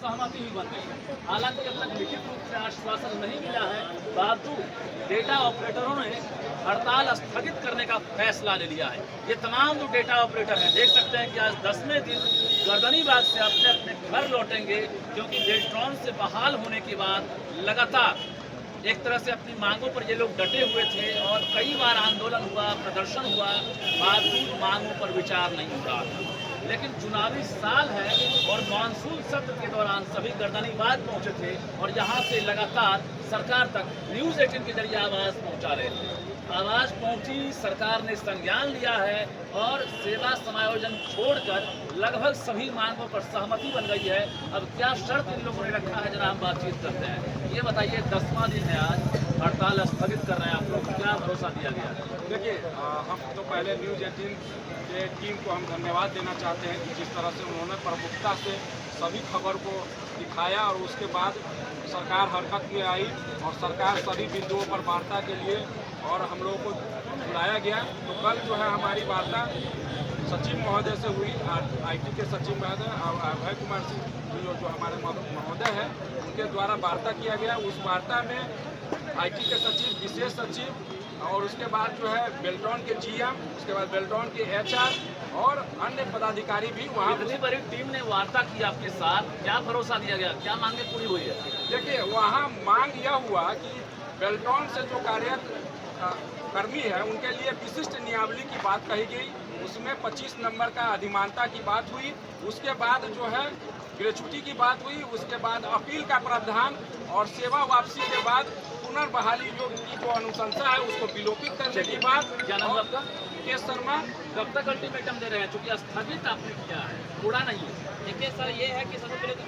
सहमति भी बन गई है। हालांकि जब तक लिखित रूप से आश्वासन नहीं मिला है, बावजूद डेटा ऑपरेटरों ने हड़ताल स्थगित करने का फैसला ले लिया है। ये तमाम जो डेटा ऑपरेटर हैं, देख सकते हैं कि आज 10वें दिन गर्दनीबाग से अपने अपने घर लौटेंगे, क्योंकि बेल्ट्रॉन से बहाल होने के बाद लगातार एक तरह से अपनी मांगों पर ये लोग डटे हुए थे और कई बार आंदोलन हुआ, प्रदर्शन हुआ, बावजूद मांगों पर विचार नहीं हो रहा था। लेकिन चुनावी साल है और मानसून सत्र के दौरान सभी गर्दनीबाग पहुंचे थे और यहाँ से लगातार सरकार तक न्यूज़ 18 के जरिए आवाज़ पहुंचा रहे थे। आवाज़ पहुंची, सरकार ने संज्ञान लिया है और सेवा समायोजन छोड़कर लगभग सभी मांगों पर सहमति बन गई है। अब क्या शर्त इन लोगों ने रखा है, जरा हम बातचीत करते हैं। ये बताइए, 10वां दिन है आज, हड़ताल स्थगित कर रहे हैं आप लोग, क्या भरोसा दिया गया? देखिए, हम तो पहले न्यूज़ 18 के टीम को हम धन्यवाद देना चाहते हैं कि जिस तरह से उन्होंने प्रमुखता से सभी खबर को दिखाया और उसके बाद सरकार हरकत में आई और सरकार सभी बिंदुओं पर वार्ता के लिए और हम लोगों को बुलाया गया। तो कल जो है हमारी वार्ता सचिव महोदय से हुई, IT के सचिव महोदय अभय कुमार सिंह जो हमारे महोदय हैं, उनके द्वारा वार्ता किया गया। उस वार्ता में IT के सचिव, विशेष सचिव और उसके बाद जो है बेल्ट्रॉन के GM, उसके बाद बेल्ट्रॉन के HR और अन्य पदाधिकारी भी वहाँ। इतनी बड़ी टीम ने वार्ता की आपके साथ, क्या भरोसा दिया गया, क्या मांगे पूरी हुई है? देखिए, वहाँ मांग यह हुआ कि बेल्ट्रॉन से जो कार्यरत कर्मी है उनके लिए विशिष्ट नियमावली की बात कही गई। उसमें 25 नंबर का अधिमानता की बात हुई। उसके बाद जो है ग्रेच्युटी की बात हुई। उसके बाद अपील का प्रावधान और सेवा वापसी के बाद पुनर्बहाली जो अनुशंसा है उसको विलोपित करने की बात। क्या नाम आपका? के शर्मा। कब तक अल्टीमेटम दे रहे हैं, चूंकि स्थगित आपने किया है, पूरा नहीं है? देखिए सर, ये है कि सबसे पहले तो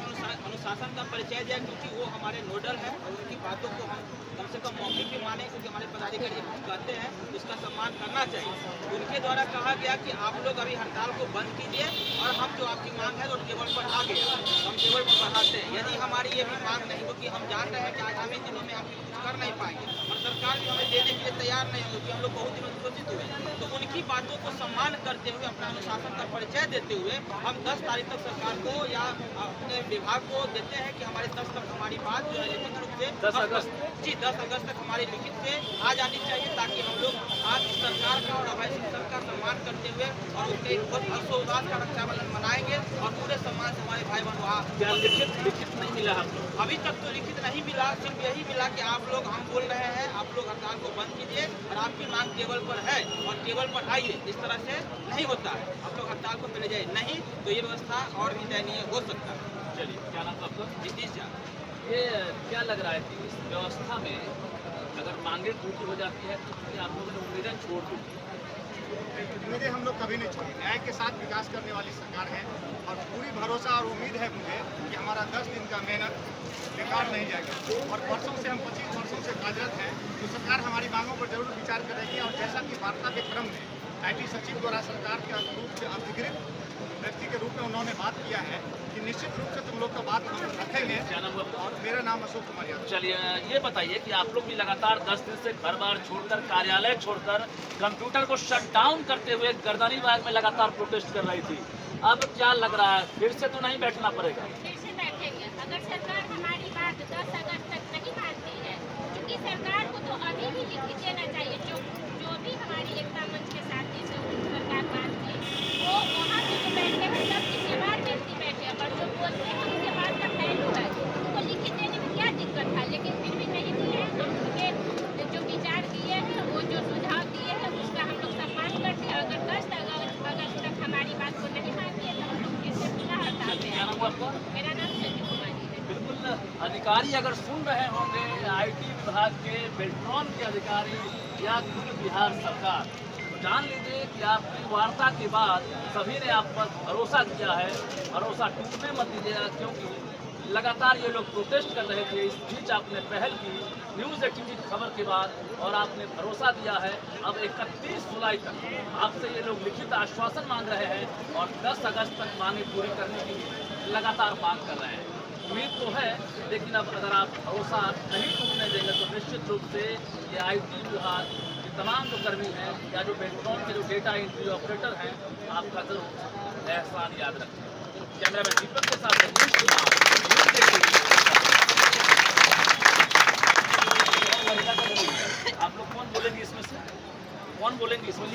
अनुशासन का परिचय दिया, क्योंकि वो हमारे नोडल हैं और उनकी बातों को हम कम से कम मौखिक भी माने, क्योंकि हमारे पदाधिकारी कुछ कहते हैं उसका सम्मान करना चाहिए। उनके द्वारा कहा गया कि आप लोग अभी हड़ताल को बंद कीजिए और हम जो आपकी मांग है वो टेबल पर आ गया, हम टेबल पर बढ़ाते हैं। यदि हमारी ये भी मांग नहीं होगी, हम जान रहे हैं कि आगामी दिनों में हम कुछ कर नहीं पाएंगे और सरकार भी हमें देने के लिए तैयार नहीं होगी, हम लोग बहुत दिनों से सोचित हुए। तो उनकी बातों को सम्मान करते हुए, अपना अनुशासन का परिचय देते हुए हम 10 तारीख तक सरकार को या अपने विभाग को देते हैं कि हमारे 10 तक हमारी बात जो है लिखित रूप से 10 अगस्त 10 अगस्त तक हमारी लिखित से आ जानी चाहिए, ताकि हम लोग आज सरकार का और अभय सिंह सर का सम्मान करते हुए और उनके हर्षोल्लास का रक्षाबंधन मनाएंगे और पूरे सम्मान से हमारे भाई बहन वहाँ। क्या लिखित नहीं मिला हम लोग? अभी तक तो लिखित नहीं मिला, सिर्फ यही मिला कि आप लोग, हम बोल रहे हैं आप लोग हड़ताल को बंद कीजिए और आपकी मांग टेबल पर है और टेबल पर आइए। इस तरह से नहीं होता है, आप लोग हड़ताल को चले जाए, नहीं तो ये व्यवस्था और भी दयनीय हो सकता है। चलिए, क्या नाम आपका? नीतीश झा। ये क्या लग रहा है कि इस व्यवस्था में अगर मांगे पूरी हो जाती है तो फिर आप लोगों ने उम्मीदें छोड़ दी? उम्मीदें हम लोग कभी नहीं छोड़ी। न्याय के साथ विकास करने वाली सरकार है और पूरी भरोसा और उम्मीद है मुझे कि हमारा 10 दिन का मेहनत बेकार नहीं जाएगा और वर्षों से हम 25 वर्षों से कार्यरत हैं। तो सरकार हमारी मांगों पर जरूर विचार करेगी और जैसा कि वार्ता के क्रम में IT सचिव द्वारा सरकार के रूप से अधिकृत व्यक्ति के रूप में उन्होंने बात किया है कि निश्चित रूप से तुम लोग का बात हम रखेंगे। क्या नाम आपका? और मेरा नाम अशोक कुमार यादव। चलिए, ये बताइए कि आप लोग भी लगातार 10 दिन से घर बार छोड़कर, कार्यालय छोड़कर, कंप्यूटर को शट डाउन करते हुए गर्दनीबाग में लगातार प्रोटेस्ट कर रही थी। अब क्या लग रहा है, फिर से तो नहीं बैठना पड़ेगा? फिर से बैठेंगे। अगर सरकार हमारी बात 10 अगस्त तक नहीं मानती है, क्योंकि सरकार को तो अभी भी लिखित देना चाहिए। जो भी हमारी एकता मंच के साथ जैसे सरकार बात की, वो वहाँ पे जो बैठे हैं सब इसके बाद व्यक्ति बैठे, और जो बोलते हैं उसके बाद का पहलू है, उनको लिखित देने में क्या दिक्कत था? लेकिन फिर भी नहीं दिए हैं। हम उनके जो विचार दिए हैं, वो जो सुझाव दिए हैं, उसका हम लोग सम्मान करते हैं। अगर 10 अगस्त तक हमारी बात को नहीं मानती है तो हम लोग फिर से पुनः हड़ताल पे क्या नाम आपका? मेरा नाम संजू कुमारी है। बिल्कुल, अधिकारी अगर सुन रहे होंगे, IT विभाग के, बेल्ट्रॉन के अधिकारी या खुद बिहार सरकार, तो जान लीजिए कि आपकी वार्ता के बाद सभी ने आप पर भरोसा किया है। भरोसा टूटने मत दीजिएगा, क्योंकि लगातार ये लोग प्रोटेस्ट कर रहे थे। इस बीच आपने पहल की न्यूज़ 18 की खबर के बाद और आपने भरोसा दिया है। अब 31 जुलाई तक आपसे ये लोग लिखित आश्वासन मांग रहे हैं और 10 अगस्त तक मांगे पूरी करने की लगातार मांग कर रहे हैं। उम्मीद तो है, लेकिन अब अगर आप भरोसा नहीं टूटने देंगे तो निश्चित रूप से ये IT विभाग के तमाम जो कर्मी हैं या जो बेल्ट्रॉन के जो डेटा एंट्री ऑपरेटर हैं, आपका जरूर एहसान याद रखें। कैमरामैन दीपक के साथ कौन बोलेंगे इसमें?